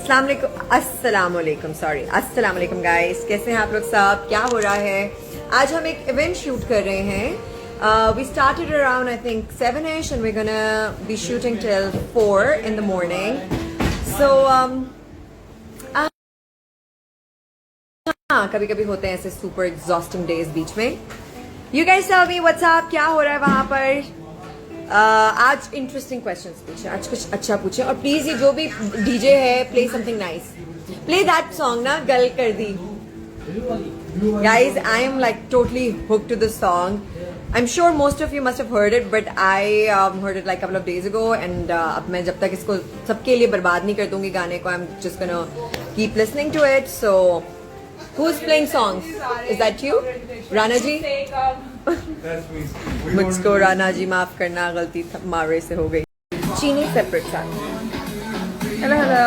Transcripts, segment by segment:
अस्सलाम वालेकुम गाइस, कैसे हैं आप लोग सब? क्या हो रहा है? आज हम एक इवेंट शूट कर रहे हैं. We started around I think 7ish and we're gonna be shooting till 4 in the morning. So हाँ, कभी कभी होते हैं ऐसे super exhausting days बीच में. You guys tell me what's up? क्या हो रहा है वहाँ पर? आज इंटरेस्टिंग क्वेश्चंस पूछे, आज कुछ अच्छा पूछे. और प्लीज ये जो भी डीजे है, play something nice. Play that song ना, गल कर दी. Guys, I am like totally hooked to this song. I'm sure most of you must have heard it, but I heard it like a couple of days ago. And अब मैं जब तक इसको सबके लिए बर्बाद नहीं कर दूंगी गाने को, I'm just gonna keep listening to it. So, who's playing songs? Is that you, Rana ji? मुझको राना जी माफ करना, गलती मारे से हो गई. चीनी सेपरेट साथ. Hello.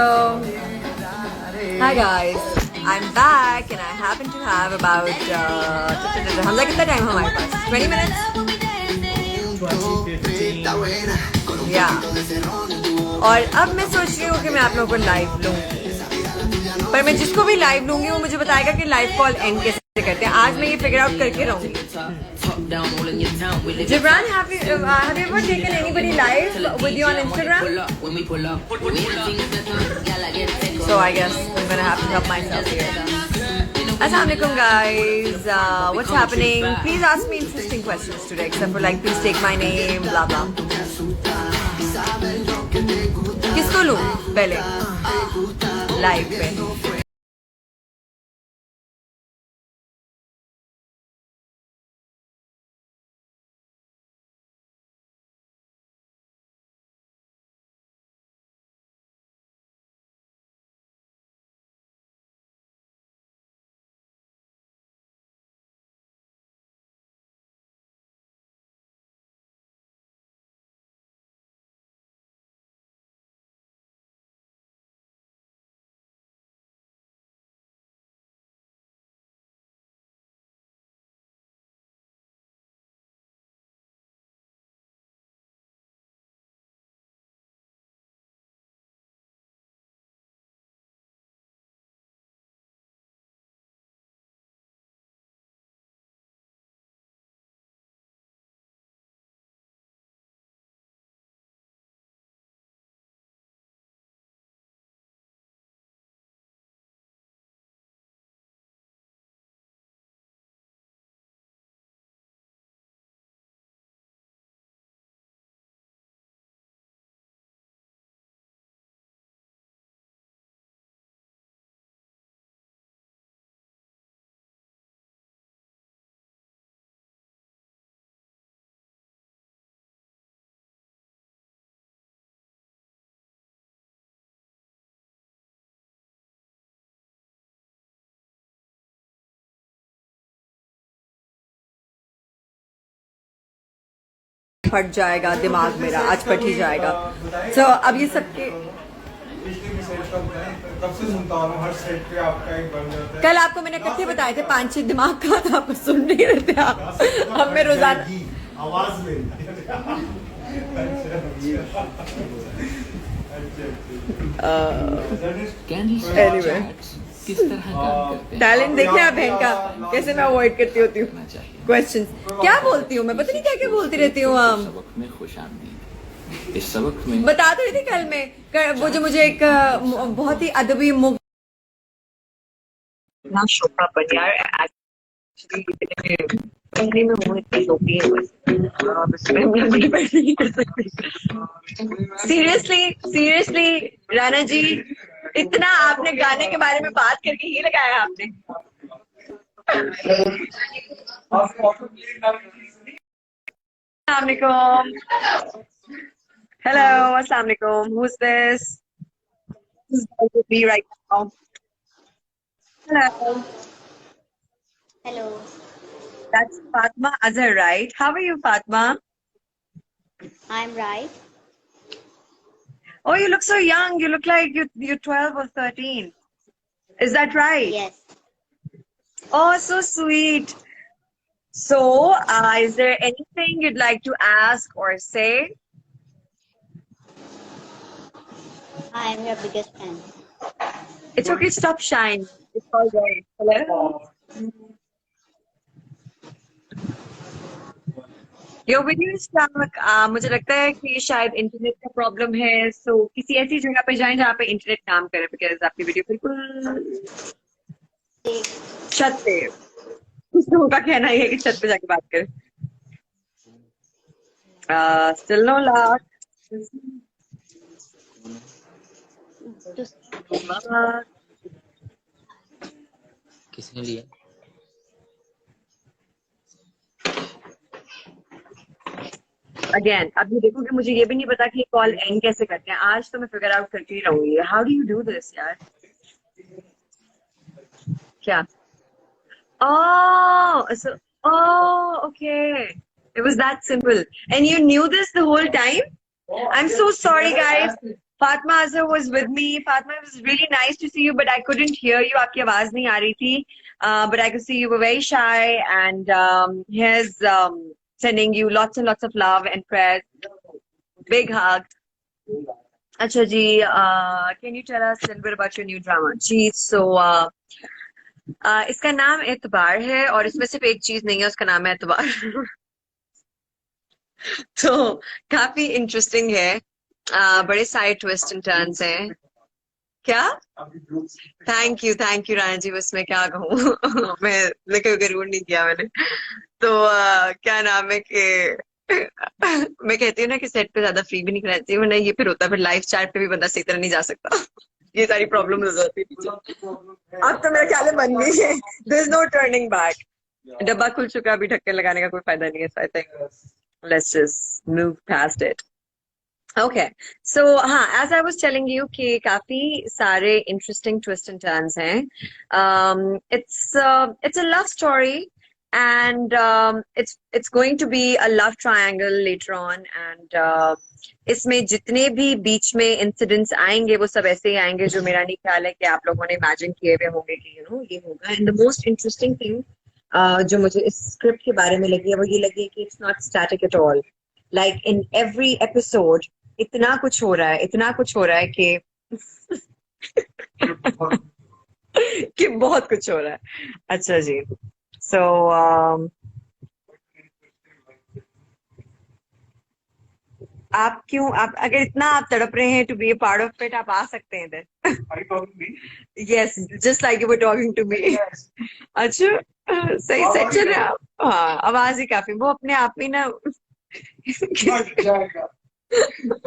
Hi guys. I'm back and I happen to have about हम कितना टाइम हमारे पास? 20 minutes? Yeah. और अब मैं सोच रही हूँ कि मैं आप लोगों को लाइव लूँगी. पर मैं जिसको भी लाइव लूंगी वो मुझे बताएगा कि लाइव कॉल एंड कैसे करते हैं. आज मैं ये फिगर आउट करके रहूंगी. Gibran, have you ever taken anybody live with you on Instagram? So I guess I'm gonna have to help myself here. Assalamualaikum guys. What's happening? Please ask me interesting questions today, except for like please take my name, blah blah. किसको लूं पहले live पे? फट जाएगा दिमाग मेरा, आज फट ही जाएगा. So, अब ये सबके कल आपको मैंने इकट्ठे बताए थे 5-6 दिमाग का, तो आपको सुन नहीं रहे थे आप. अब मैं रोजाना आवाज anyway. किस तरह काम करते हैं? टैलेंट देखे आप बहन का, कैसे मैं अवॉइड करती होती हूँ क्वेश्चंस. क्या बोलती हूँ मैं, पता नहीं क्या क्या बोलती रहती हूँ. इस सबक में बता तो रही थी कल में वो जो मुझे एक बहुत ही अदबी मुख ना शोभा पर यार एक्चुअली में वो इतनी लोभी है सीरियसली राना जी, इतना आपने गाने के बारे में बात करके ही लगाया आपने. अस्सलामुअलैकुम. Hello, assalamualaikum. Who's this? Who's with me right now? Hello. Hello. That's Fatma Azhar, right? How are you, Fatma? I'm right. Oh, you look so young. You look like you're 12 or 13. Is that right? Yes. Oh, so sweet. So, is there anything you'd like to ask or say? I am your biggest fan. It's okay, stop shine. It's all right. Hello? Your video is stuck. मुझे लगता है कि शायद internet का problem है, सो किसी ऐसी जगह पे जाएं जहाँ पे इंटरनेट काम करे, बिकॉज आपकी वीडियो बिल्कुल छत पे। कुछ लोगों का कहना ये है कि छत पे जाके बात करें। Still no luck. किसने लिया? अगेन अब ये देखो कि मुझे ये भी नहीं पता कि कॉल एंड कैसे करते हैं। आज तो मैं फिगर आउट करके ही रहूंगी। How do you do this यार? क्या? Okay. It was that simple. And you knew this the whole time? I'm so sorry, guys. Fatma Azhar was with me. Fatma, it was really nice to see you, but I couldn't hear you. आपकी आवाज नहीं आ रही थी. But I could see you were very shy. And here's sending you lots and lots of love and prayers. Big hug. अच्छा जी, can you tell us a little bit about your new drama? Ji, so इसका नाम एतबार है और इसमें सिर्फ एक चीज नहीं है, उसका नाम है एतबार। तो काफी इंटरेस्टिंग है। बड़े सारे ट्विस्ट एंड टर्न्स हैं। क्या? थैंक यू राणा जी, बस मैं क्या कहूँ। मैं कोई गरूर नहीं किया मैंने। तो क्या नाम है कि मैं कहती हूँ ना कि सेट पे ज्यादा फ्री भी नहीं रहना चाहिए, वरना ये फिर होता है, फिर लाइव चैट पे भी बंदा सही तरह नहीं जा सकता। ये सारी प्रॉब्लम हो जाती है। अब तो मेरा ख्याल है बन गई है। There is no turning back. डब्बा खुल चुका, अभी ढक्कन लगाने का कोई फायदा नहीं है। So I think let's just move past it. Okay, so हाँ, as I was telling you कि काफी सारे इंटरेस्टिंग ट्विस्ट एंड टर्न्स हैं। It's a love story and it's going to be a love triangle later on, and इसमें जितने भी बीच में incidents आएंगे वो सब ऐसे ही आएंगे जो मेरा नहीं ख्याल है कि आप लोगों ने इमेजिन किए हुए होंगे कि ये होगा। And the most interesting thing जो मुझे इस स्क्रिप्ट के बारे में लगी है वो ये लगी है कि it's not static at all. Like in every episode इतना कुछ हो रहा है कि कि बहुत कुछ हो रहा है। अच्छा जी, so आप अगर इतना आप तड़प रहे हैं to be a part of it, आप आ सकते हैं इधर। Yes, just like you were talking to me. अच्छा, सही सही चल रहा है। हाँ, आवाज ही काफी, वो अपने आप ही ना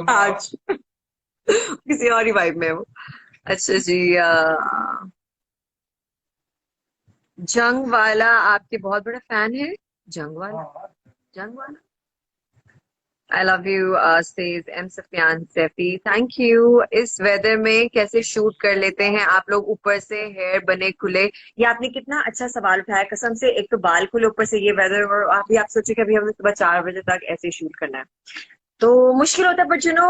आज किसी और ही वाइब में है वो। अच्छा जी, जंग वाला आपके बहुत बड़ा फैन है। जंग वाला I love you, says M. Sufyan Saifi. Thank you. इस वेदर में कैसे शूट कर लेते हैं आप लोग? ऊपर से हेयर बने खुले। ये आपने कितना अच्छा सवाल उठाया कसम से। एक तो बाल खुले, ऊपर से ये वेदर, और आप सोचे कि अभी हमें सुबह 4 बजे तक ऐसे शूट करना है, तो मुश्किल होता है। बट यू नो,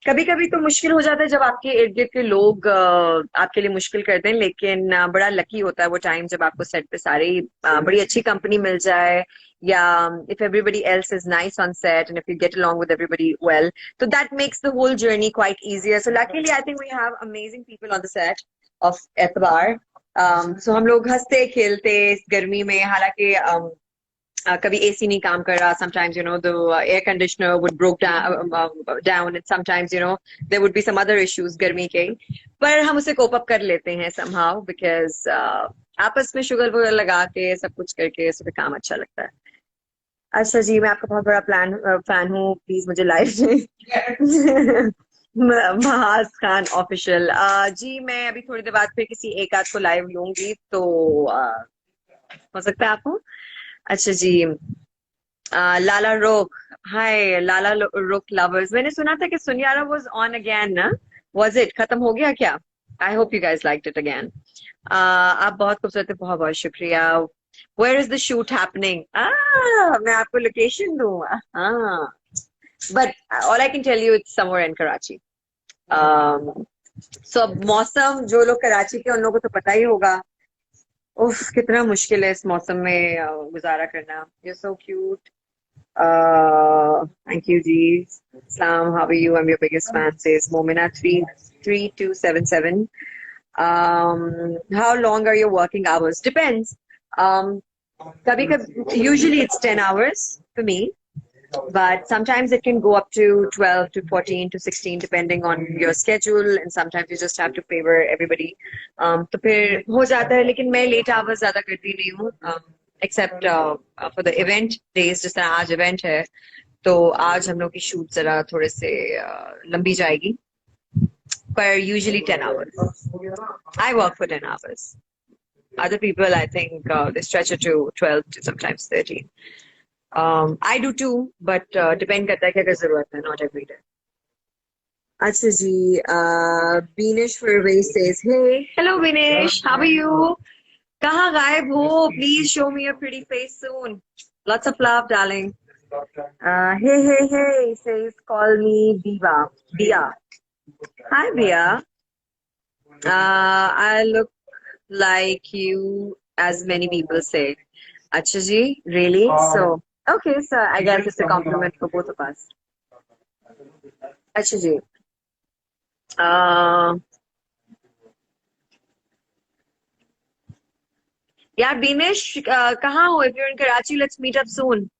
कभी कभी तो मुश्किल हो जाता है जब आपके इर्द गिर्द के लोग आपके लिए मुश्किल करते हैं, लेकिन बड़ा लकी होता है वो टाइम जब आपको सेट पे सारी बड़ी अच्छी कंपनी मिल जाए, या if everybody else is nice on set and if you get along with everybody well, so that makes the whole journey quite easier. So luckily I think we have amazing people on the set of Etbar. So हम लोग हंसते खेलते इस गर्मी में, हालांकि कभी AC नहीं काम कर रहा, sometimes the air conditioner would broke down and sometimes there would be some other issues गर्मी के, पर हम उसे कोप अप कर लेते हैं somehow because आपस में शुगर वगैरह लगा के सब कुछ करके इस पे काम अच्छा लगता है। अच्छा जी, मैं आपका बहुत बड़ा फैन हूँ, प्लीज मुझे लाइव महाज खान ऑफिशियल। जी, मैं अभी थोड़ी देर बाद फिर किसी एक आध को लाइव लूंगी, तो हो सकता है आपको। अच्छा जी, लाला रोक, हाय लाला रोक लवर्स। मैंने सुना था कि सुनियारा वाज ऑन अगेन ना, वाज इट? खत्म हो गया क्या? I hope you guys liked it again. आप बहुत खूबसूरत है, बहुत बहुत शुक्रिया। Where is the shoot happening? मैं आपको लोकेशन दूँ? हाँ, but all I can tell you it's somewhere in Karachi. So मौसम, जो लोग कराची के उन लोगों को तो पता ही होगा। उफ, कितना मुश्किल है इस मौसम में गुजारा करना। You're so cute. Thank you ji. Salam, how are you? I'm your biggest fan, says Momina 33277. How long are your working hours? Depends. Usually it's 10 hours for me, but sometimes it can go up to 12 to 14 to 16 depending on your schedule, and sometimes you just have to favor everybody. तो फिर हो जाता है, लेकिन मैं late hours ज़्यादा करती नहीं हूँ, except for the event days. जिस तरह आज event है, तो आज हम लोग की shoot जरा थोड़े से लंबी जाएगी, पर usually 10 hours. I work for 10 hours. Other people, I think, they stretch it to 12 to sometimes 13. I do too, but depend करता है कि अगर जरूरत है, not every day. अच्छा जी, Beenish Furway says, hey, hello Beenish, how are you? कहाँ गायब हो? Please show me your pretty face soon. Lots of love, darling. Hey, says, call me Diva. Dia. Hi, Dia. I look like you, as many people say. Acha ji, really? So, okay, so I guess it's a compliment for both of us. Acha ji. Yeah, Beenish, कहाँ हो? If you're in Karachi, let's meet up soon.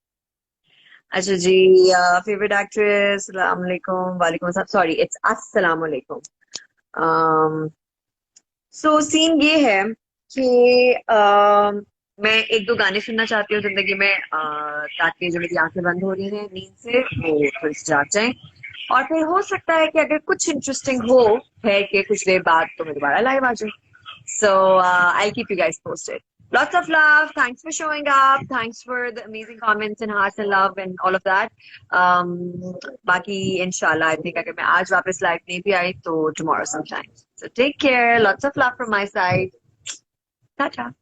अच्छा जी, favorite actress, Assalamu alaikum, walaikum assalam. Sorry, it's Assalamu alaikum. So scene ये है कि मैं एक दो गाने सुनना चाहती हूँ जिंदगी में, ताकि जो मेरी आंखें बंद हो रही हैं नींद से वो थोड़ी सी जाग जाएं, और फिर हो सकता है कि अगर कुछ इंटरेस्टिंग हो है कि कुछ देर बाद तो मैं दोबारा लाइव आ जाऊँ. So I'll keep you guys posted. Lots of love. Thanks for showing up. Thanks for the amazing comments and hearts and love and all of that. बाकी inshallah, I think अगर मैं आज वापस live नहीं भी आई तो tomorrow sometime. So take care. Lots of love from my side. Ta-ta.